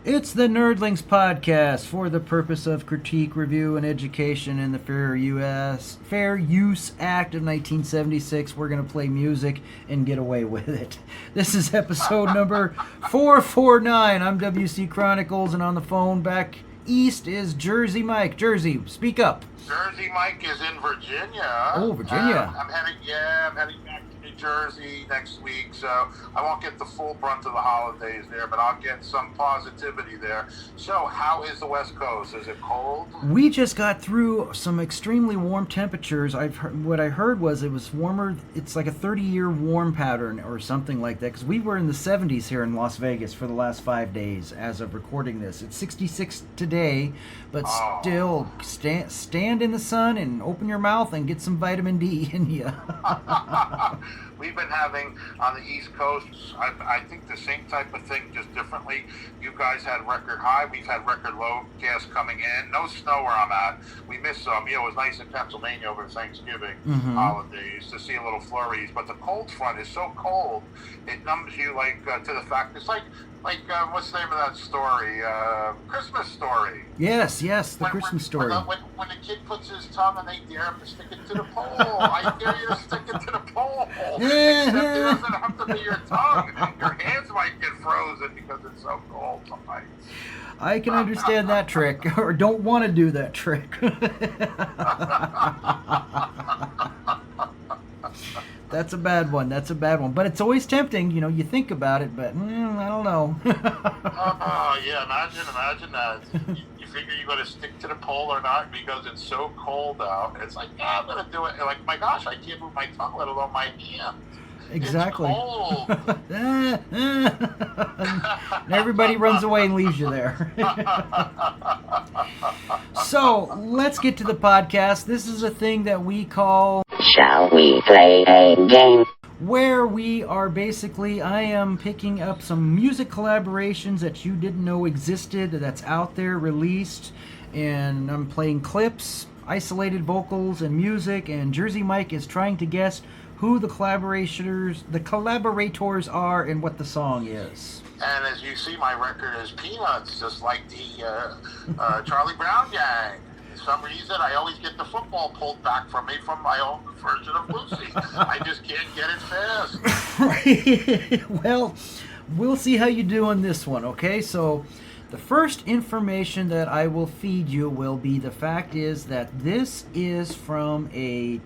It's the Nerdlings podcast for the purpose of critique, review, and education in the Fair Use Act of 1976. We're going to play music and get away with it. This is episode number 449. I'm WC Chronicles, and on the phone back east is Jersey Mike. Jersey, speak up. Jersey Mike is in Virginia. Oh, Virginia. I'm heading back to New Jersey next week, so I won't get the full brunt of the holidays there, but I'll get some positivity there. So, how is the West Coast? Is it cold? We just got through some extremely warm temperatures. What I heard was it was warmer. It's like a 30-year warm pattern or something like that, because we were in the 70s here in Las Vegas for the last 5 days as of recording this. It's 66 today, but still stand in the sun and open your mouth and get some vitamin D in you. We've been having on the East Coast, I think the same type of thing, just differently. You guys had record high. We've had record low gas coming in. No snow where I'm at. We missed some. It was nice in Pennsylvania over Thanksgiving holidays to see a little flurries. But the cold front is so cold, it numbs you to the fact it's like what's the name of that story? Christmas Story. Yes, the Christmas Story. When the kid puts his tongue and they dare him to stick it to the pole. I dare you to stick it to the pole. Except it doesn't have to be your tongue. Your hands might get frozen because it's so cold sometimes. I can understand that trick, or don't want to do that trick. That's a bad one. But it's always tempting. You think about it, but I don't know. Yeah, imagine that. You figure you're going to stick to the pole or not because it's so cold out. It's like, yeah, I'm going to do it. And my gosh, I can't move my tongue, let alone my hand. Exactly. It's cold. And everybody runs away and leaves you there. So, let's get to the podcast. This is a thing that we call... Shall we play a game? Where we are I am picking up some music collaborations that you didn't know existed, that's out there, released, and I'm playing clips, isolated vocals, and music, and Jersey Mike is trying to guess who the collaborators are and what the song is. And as you see, my record is Peanuts, just like the Charlie Brown gang. For some reason, I always get the football pulled back from me from my own version of Lucy. I just can't get it fast. Well, we'll see how you do on this one, okay? So, the first information that I will feed you will be the fact is that this is from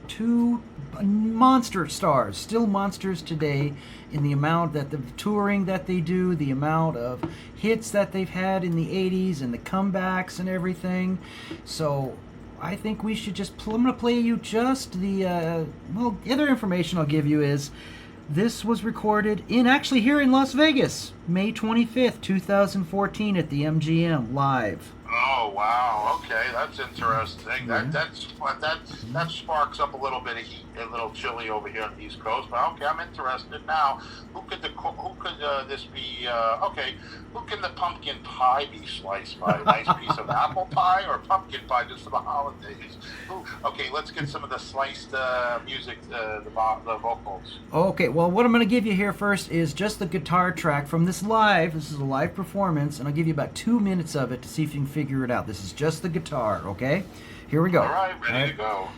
two monster stars, still monsters today, in the amount that the touring that they do, the amount of hits that they've had in the 80s and the comebacks and everything. So I think we should I'm going to play you just the other information I'll give you is this was recorded here in Las Vegas, May 25th, 2014 at the MGM live. Oh wow! Okay, that's interesting. Mm-hmm. That sparks up a little bit of heat, a little chilly over here on the East Coast. But okay, I'm interested now. Who could this be? Okay, who can the pumpkin pie be sliced by? A nice piece of apple pie or pumpkin pie just for the holidays? Okay, let's get some of the sliced music, the vocals. Okay, well, what I'm going to give you here first is just the guitar track from this live. This is a live performance, and I'll give you about 2 minutes of it to see if you can figure it out. This is just the guitar, okay? Here we go. All right, ready to go.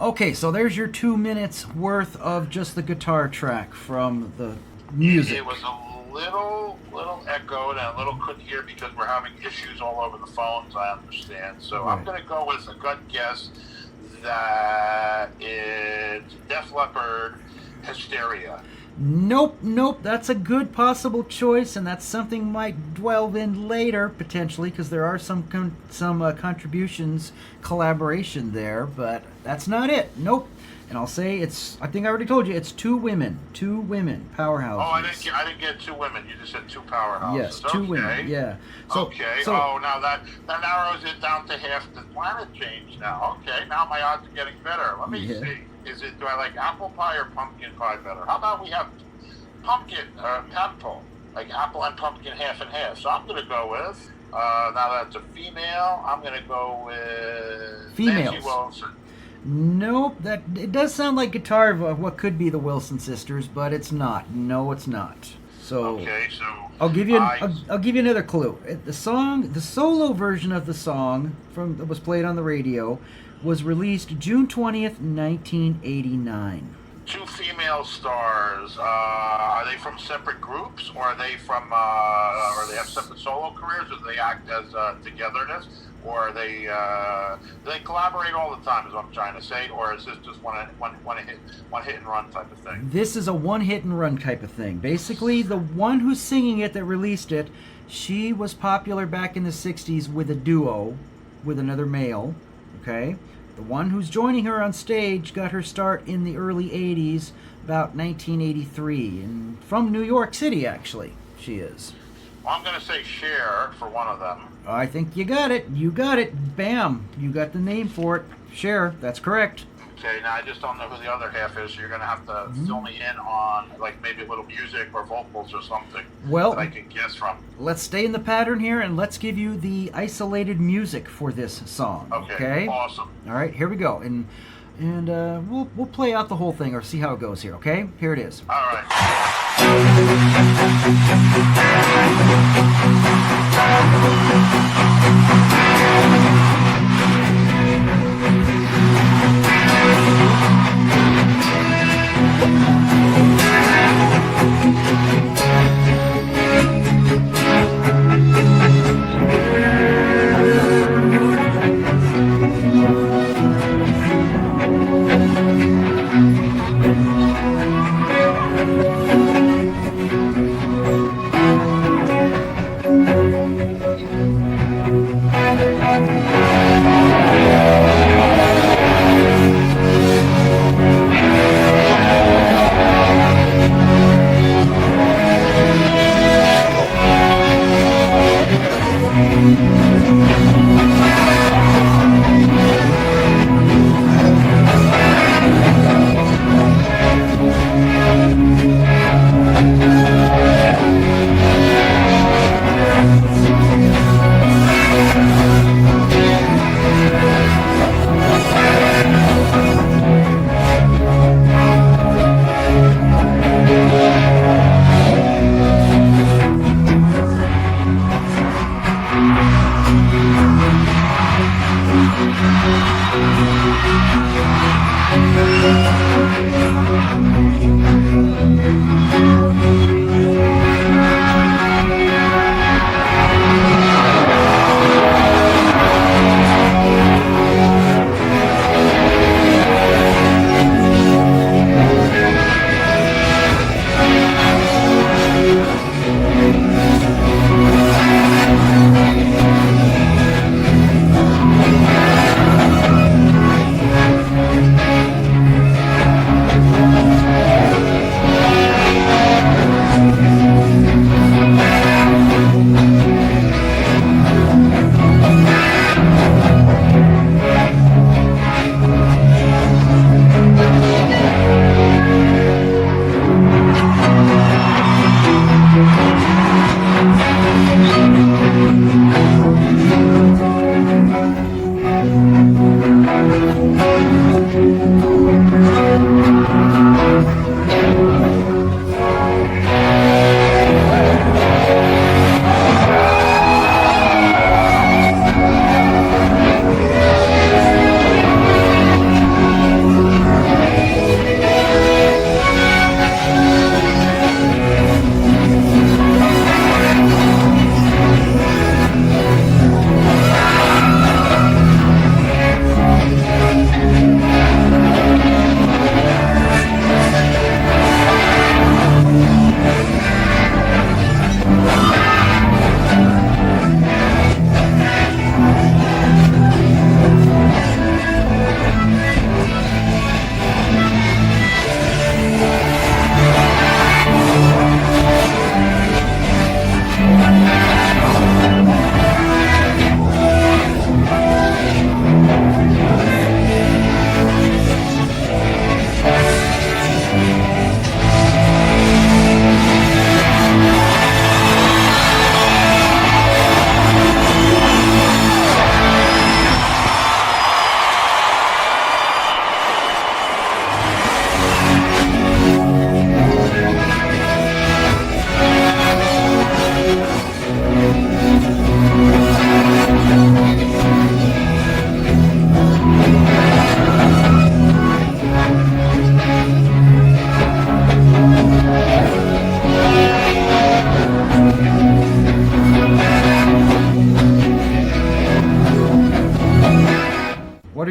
Okay, so there's your 2 minutes worth of just the guitar track from the music. It was a little echoed and a little couldn't hear because we're having issues all over the phones, I understand. So Right. I'm going to go with a gut guess that it's Def Leppard, Hysteria. Nope. That's a good possible choice, and that's something might delve in later potentially because there are some contributions, collaboration there, but that's not it. Nope. And I'll say I think I already told you, it's two women, powerhouses. Oh, I didn't get two women. You just said two powerhouses. Yes, two women. Yeah. So, now that narrows it down to half the planet change now. Okay, now my odds are getting better. Let me see. Do I like apple pie or pumpkin pie better? How about we have pumpkin, apple, like apple and pumpkin half and half. So I'm going to go with, now that's a female, I'm going to go with Females. Nancy Wilson. Nope, it does sound like guitar of what could be the Wilson sisters, but it's not. No, it's not. So Okay, so I'll give you another clue. The solo version of the song that was played on the radio was released June 20th, 1989. two female stars. Are they from separate groups, or are they or they have separate solo careers, or do they act as togetherness, or do they collaborate all the time? Is what I'm trying to say, or is this just one hit and run type of thing? This is a one hit and run type of thing. Basically, the one who's singing it that released it, she was popular back in the 60s with a duo with another male. Okay. The one who's joining her on stage got her start in the early 80s, about 1983, and from New York City, actually, she is. Well, I'm going to say Cher for one of them. I think you got it. Bam. You got the name for it. Cher, that's correct. Okay, now I just don't know who the other half is, so you're going to have to fill me in on, like, maybe a little music or vocals or something that I can guess from. Let's stay in the pattern here, and let's give you the isolated music for this song. Okay? Awesome. All right, here we go. And we'll play out the whole thing or see how it goes here, okay? Here it is. All right.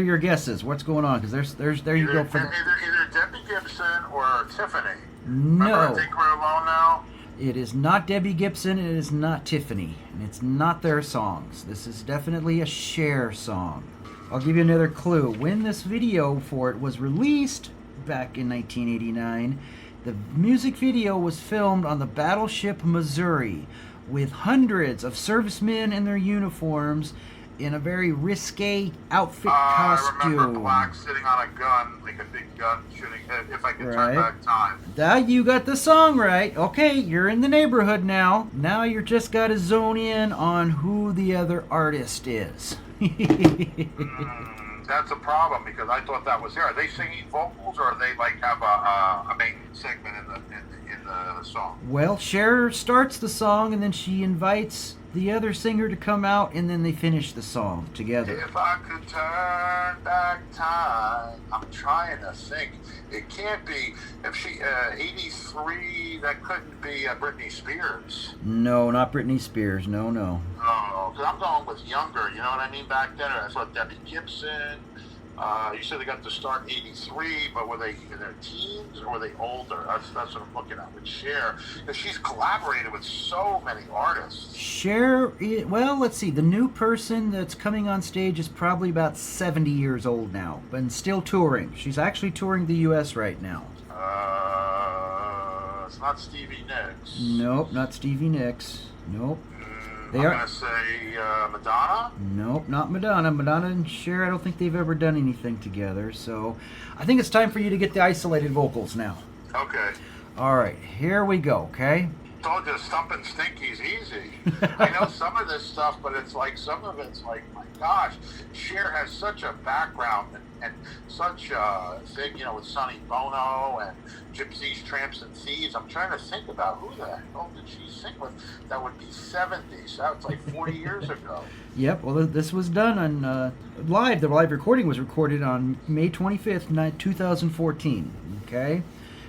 are your guesses? What's going on? Because there you go for the... Either Debbie Gibson or Tiffany. No. Remember, I think we're alone now. It is not Debbie Gibson, and it is not Tiffany, and it's not their songs. This is definitely a Cher song. I'll give you another clue. When this video for it was released back in 1989, the music video was filmed on the battleship Missouri with hundreds of servicemen in their uniforms in a very risque outfit costume. I remember Black sitting on a gun, like a big gun, shooting If I Could Turn Back Time. You got the song right. Okay, you're in the neighborhood now. Now you just got to zone in on who the other artist is. That's a problem because I thought that was her. Are they singing vocals or are they like have a main segment in the song? Well, Cher starts the song and then she invites the other singer to come out and then they finish the song together. If I could turn back time, I'm trying to think. It can't be. If she 83, that couldn't be Britney Spears. No, not Britney Spears. No. Oh, because I'm going with younger. You know what I mean? Back then, I thought Debbie Gibson. You said they got to start 83, but were they in their teens or were they older? That's what I'm looking at with Cher. Because she's collaborated with so many artists. Cher, well, let's see. The new person that's coming on stage is probably about 70 years old now, but still touring. She's actually touring the U.S. right now. It's not Stevie Nicks. Nope, not Stevie Nicks. Nope. I'm going to say Madonna? Nope, not Madonna. Madonna and Cher, I don't think they've ever done anything together. So I think it's time for you to get the isolated vocals now. Okay. All right, here we go, okay? Told you, Stumpin' Stinky's easy. I know some of this stuff, but it's like, some of it's like, my gosh, Cher has such a background and such a thing, you know, with Sonny Bono and Gypsies, Tramps, and Thieves. I'm trying to think about who the hell did she sing with that would be 70s. That was like 40 years ago. Yep, well, this was done on live. The live recording was recorded on May 25th, 2014, okay?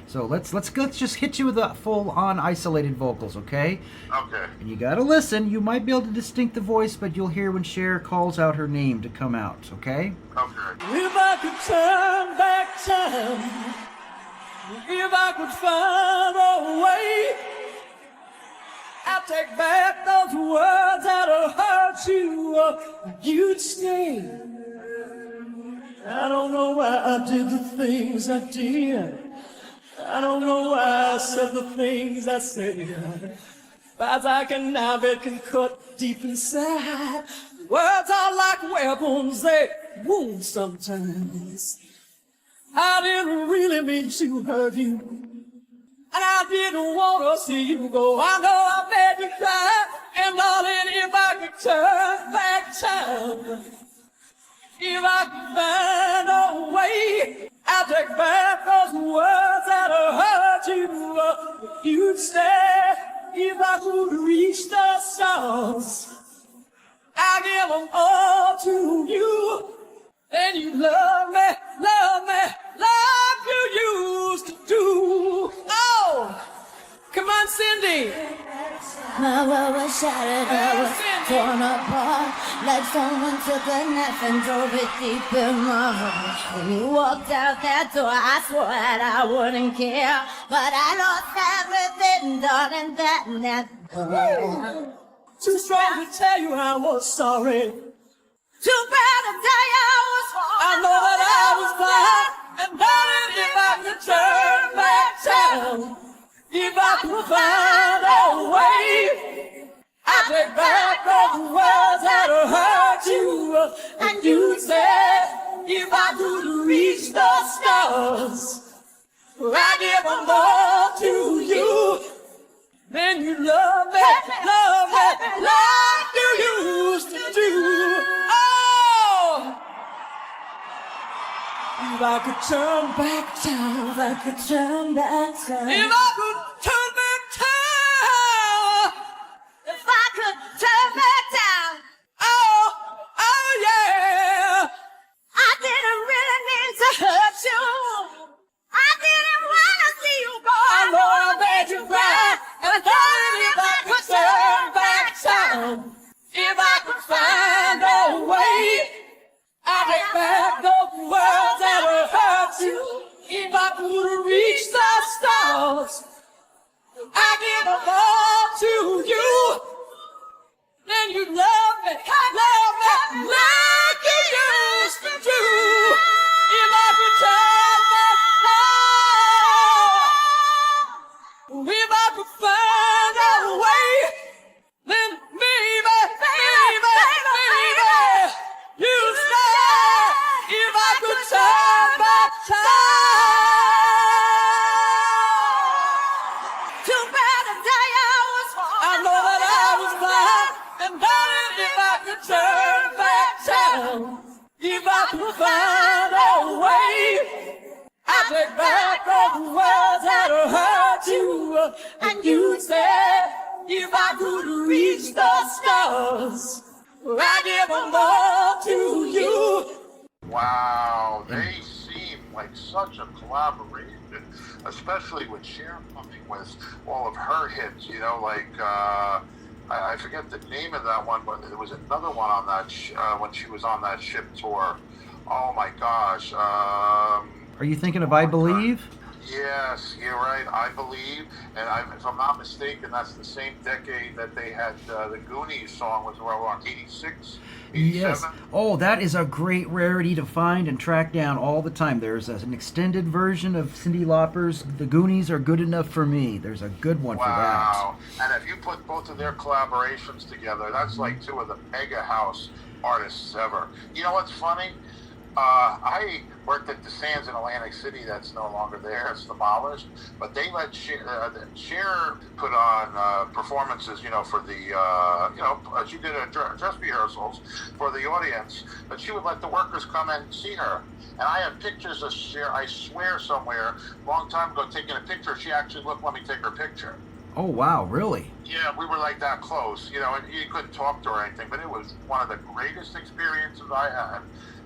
So let's just hit you with the full-on isolated vocals, okay? Okay. And you gotta listen. You might be able to distinct the voice, but you'll hear when Cher calls out her name to come out, okay? Okay. If I could turn back time, if I could find a way, I'd take back those words that hurt you, you'd stay. I don't know why I did the things I did. I don't know why I said the things I said. But I can now it can cut deep inside. Words are like weapons, they wound sometimes. I didn't really mean to hurt you, and I didn't want to see you go. I know I made you cry, and darling, if I could turn back time, if I could find a way, I'll take back those words that hurt you. You'd stay if I could reach the stars. I give them all to you. Then you love me like you used to do. Oh, come on, Cyndi. My world was shattered, I was torn apart. Like someone took a knife and drove it deep in my heart. When you walked out that door, I swore that I wouldn't care. But I lost everything, darling, that night. Too strong to tell you I was sorry. Too bad to tell you I was wrong. I know that I was blind, and darling, if I could turn back time, if I could find a way, I'd take back those words that hurt you. And you said, if I could reach the stars, I'd give them all to you. Then you love me like you used to do. Oh! If I could turn back time, if I could turn back time, if I could turn back time, If I could turn back time, oh yeah. I didn't really mean to hurt you. I didn't want to see you go. I know I made you cry, and I thought if I could turn back time, if I could find a way, I take back the words that hurt you. If I could reach the stars, I give them all to you. Then you'd love me like you used to do. If I could turn back time, if I could find a way, then maybe you'd stay. If I could turn back time. Too bad the day I was I know that I was blind, and darling, if I could turn back time, if I could find a way, I'd take back the words that hurt you, and you said, if I could reach the stars, I'd give them all to you. Wow, they seem like such a collaboration, especially with Cher coming with all of her hits, you know, like, I forget the name of that one, but there was another one on that, when she was on that ship tour. Oh my gosh. Are you thinking of I Believe? Yes, you're right. I Believe, and if I'm not mistaken, that's the same decade that they had the Goonies song was around 86, 87. Yes. Oh, that is a great rarity to find and track down all the time. There's an extended version of Cyndi Lauper's The Goonies Are Good Enough for Me. There's a good one for that. Wow. And if you put both of their collaborations together, that's like two of the mega house artists ever. You know what's funny? I worked at the Sands in Atlantic City. That's no longer there. It's demolished. But they let Cher put on performances, you know, for the, she did dress rehearsals for the audience. But she would let the workers come and see her. And I have pictures of Cher, I swear somewhere, a long time ago, taking a picture. She actually let me take her picture. Oh, wow, really? Yeah, we were like that close, you know, and you couldn't talk to her or anything, but it was one of the greatest experiences I had.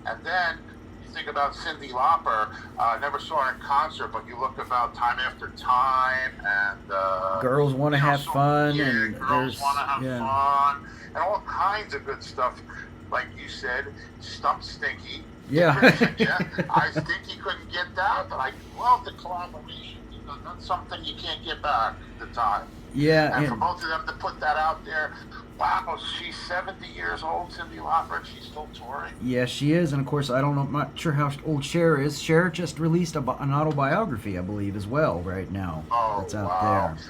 And then you think about Cyndi Lauper. I never saw her in concert, but you look about Time After Time and Girls Want to Have Fun. Yeah, and Girls Want to Have Fun, and all kinds of good stuff. Like you said, Stump Stinky. Yeah. I Stinky couldn't get that, but I love the collaboration. because that's something you can't get back at the time. Yeah. And for both of them to put that out there, wow, she's 70 years old, Cyndi Lauper, and she's still touring. Yes, she is. And of course, I'm not sure how old Cher is. Cher just released an autobiography, I believe, as well, right now. Oh, that's out wow. there.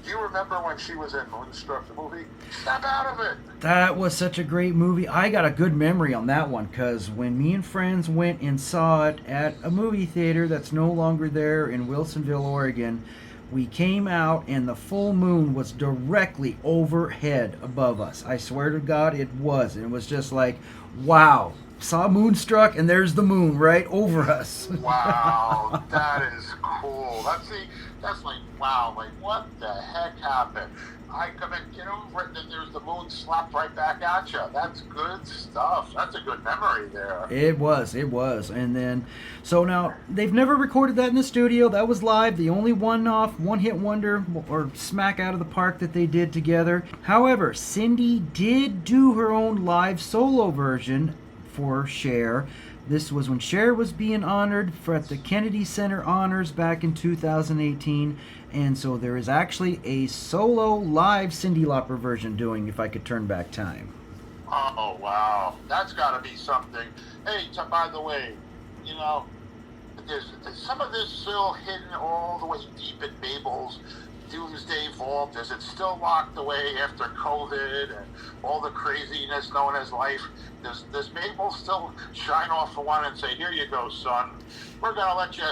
Do you remember when she was in Moonstruck, the movie? Step out of it! That was such a great movie. I got a good memory on that one because when me and friends went and saw it at a movie theater that's no longer there in Wilsonville, Oregon, we came out and the full moon was directly overhead above us. I swear to God it was. And it was just like, wow. Saw Moonstruck and there's the moon right over us. Wow, that is cool. That's like, wow, like what the heck happened? I come in, get over it, and then there's the moon slapped right back at you. That's good stuff. That's a good memory there. It was. And then, so now, they've never recorded that in the studio. That was live. The only one-hit wonder or smack out of the park that they did together. However, Cyndi did do her own live solo version for Cher. This was when Cher was being honored at the Kennedy Center Honors back in 2018. And so there is actually a solo live Cyndi Lauper version doing If I Could Turn Back Time. Oh, wow. That's got to be something. Hey, by the way, you know, there's some of this still hidden all the way deep in Mabel's Doomsday Vault. Is it still locked away after COVID and all the craziness known as life? Does Mabel still shine off for one and say, here you go, son. We're going to let you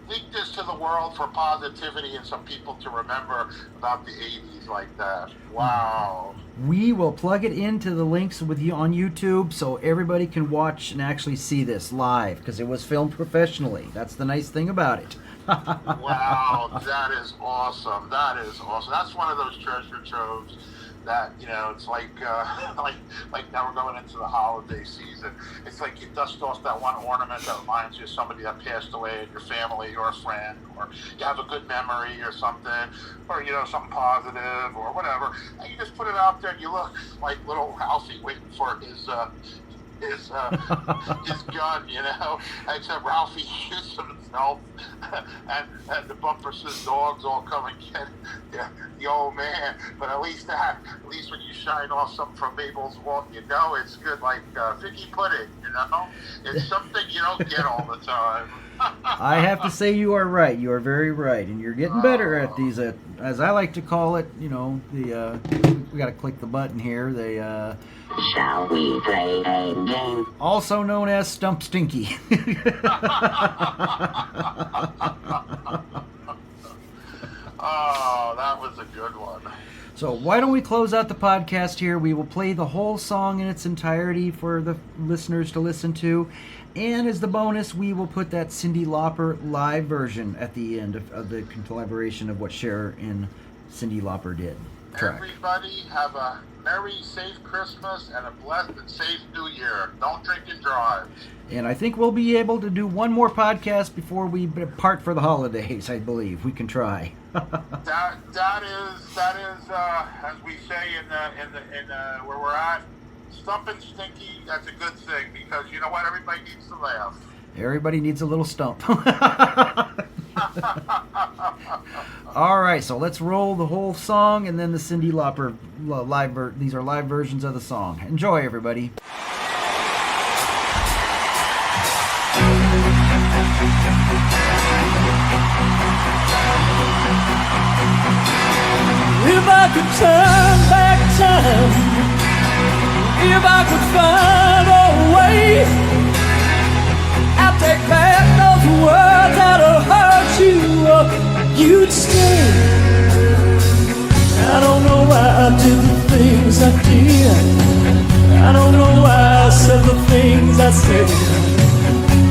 leak this to the world for positivity and some people to remember about the 80s like that. Wow. We will plug it into the links with you on YouTube so everybody can watch and actually see this live because it was filmed professionally. That's the nice thing about it. Wow, that is awesome. That's one of those treasure troves that, you know, it's like now we're going into the holiday season. It's like you dust off that one ornament that reminds you of somebody that passed away in your family or a friend, or you have a good memory or something, or, you know, something positive or whatever, and you just put it out there and you look like little Ralphie waiting for his his gun, you know. Except Ralphie shoots himself, and the bumper says dogs all come and get the old man. But at least when you shine off something from Mabel's Walk, you know it's good, like figgy pudding, you know. It's something you don't get all the time. I have to say you are right. You are very right, and you're getting better at these. As I like to call it, you know, we got to click the button here. Shall we play a game? Also known as Stump Stinky. Oh, that was a good one. So why don't we close out the podcast here? We will play the whole song in its entirety for the listeners to listen to. And as the bonus, we will put that Cyndi Lauper live version at the end of the collaboration of what Cher and Cyndi Lauper did. Track. Everybody have a merry, safe Christmas and a blessed and safe New Year. Don't drink and drive. And I think we'll be able to do one more podcast before we part for the holidays. I believe we can try. that is as we say in where we're at, stump and stinky. That's a good thing, because you know what, everybody needs to laugh. Everybody needs a little stump. All right, so let's roll the whole song and then the Cyndi Lauper live. These are live versions of the song. Enjoy, everybody. If I could turn back time, if I could find a way, I'd take back those words that have hurt you. You'd stay. I don't know why I did the things I did. I don't know why I said the things I said.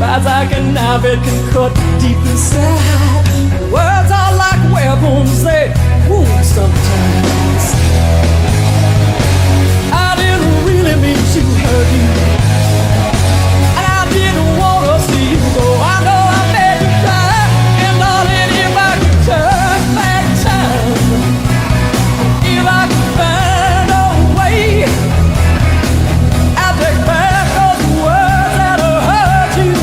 As I can now, it can cut deep inside. Words are like weapons, they wound sometimes. I didn't really mean to hurt you, and I didn't want to see you go. I know I made you cry, and darling, if I could turn back time, if I could find a way, I'd take back those words that have hurt you.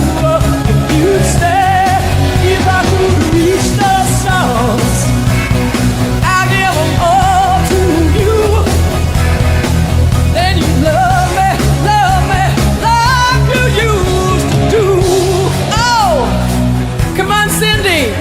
You'd stay if I could reach the stars. I give them all to you. Then you love me like you used to do. Oh, come on, Cyndi.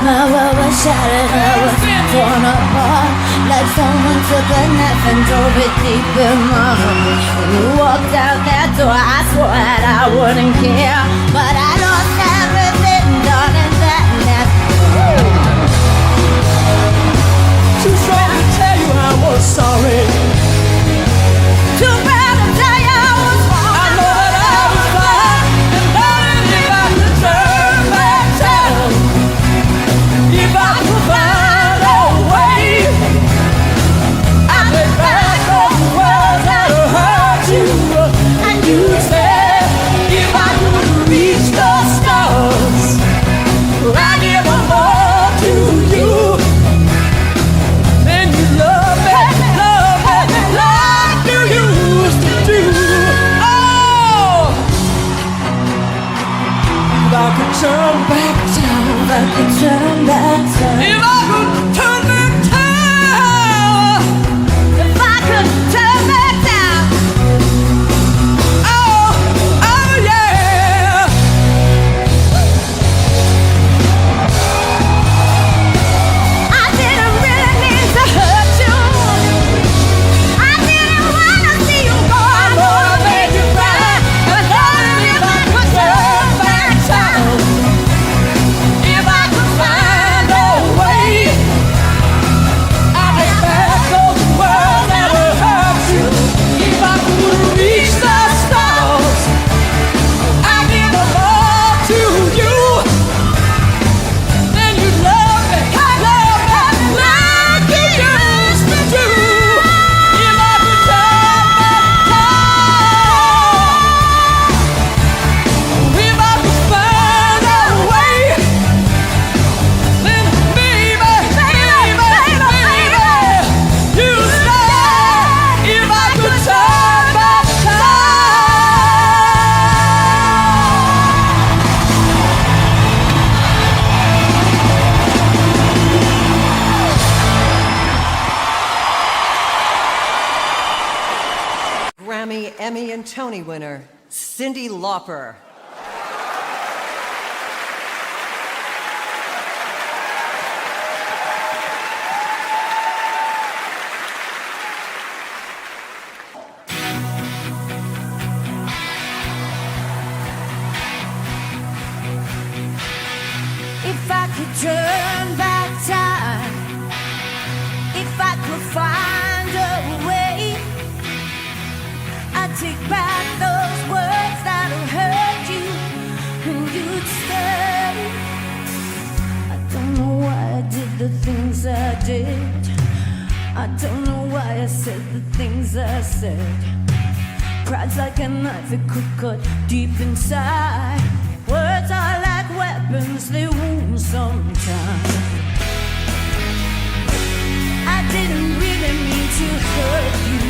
My world was shattered, I was torn apart. Like someone took a knife and drove it deep in my heart. When you walked out that door, I swore that I wouldn't care. But I lost everything, darling, that night. Too strong to tell you I was sorry. Too bad to tell you I was wrong. I know that I was fine. And darling, if I could turn back time, if I could find a way, I'd take back those words that hurt you. And you'd say, if I could reach the stars, I'd give them all to you. Then you love me like you used to do. Oh, if I could turn back time, if I could turn back time, if I could turn back time, If I could turn back time, oh yeah. I didn't really mean to hurt you. I didn't want to see you go. I know I made you cry. But darling, if I could turn back time, If I could find Grammy, Emmy, and Tony winner, Cyndi Lauper. If I could turn back time, if I could find a way, I'd take back those words that'll hurt you, and you'd stay. I don't know why I did the things I did. I don't know why I said the things I said. Pride's like a knife, it could cut deep inside. Words are like weapons, they wound sometimes. I didn't really mean to hurt you.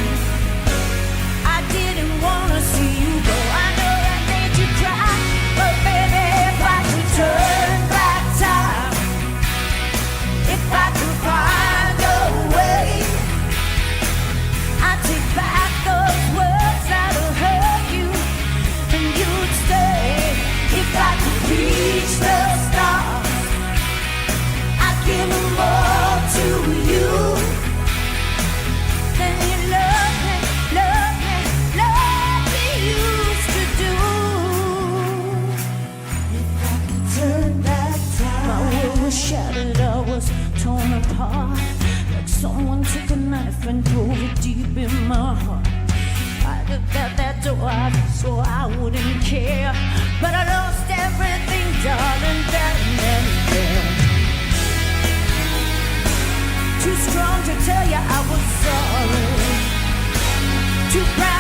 I didn't wanna see you go. I know that made you cry, but baby, if I could turn back time, if I could find a way, I'd take back those words that'll hurt you, and you'd stay. If I could reach the stars, I'd give them all to you. Then you love me, love me, love me used to do. If I could turn back time, my world was shattered, I was torn apart. Like someone took a knife and drove it deep in my heart. I looked out that door, I swore I wouldn't care, but I lost everything, darling, then and there. Too strong to tell you I was sorry, too proud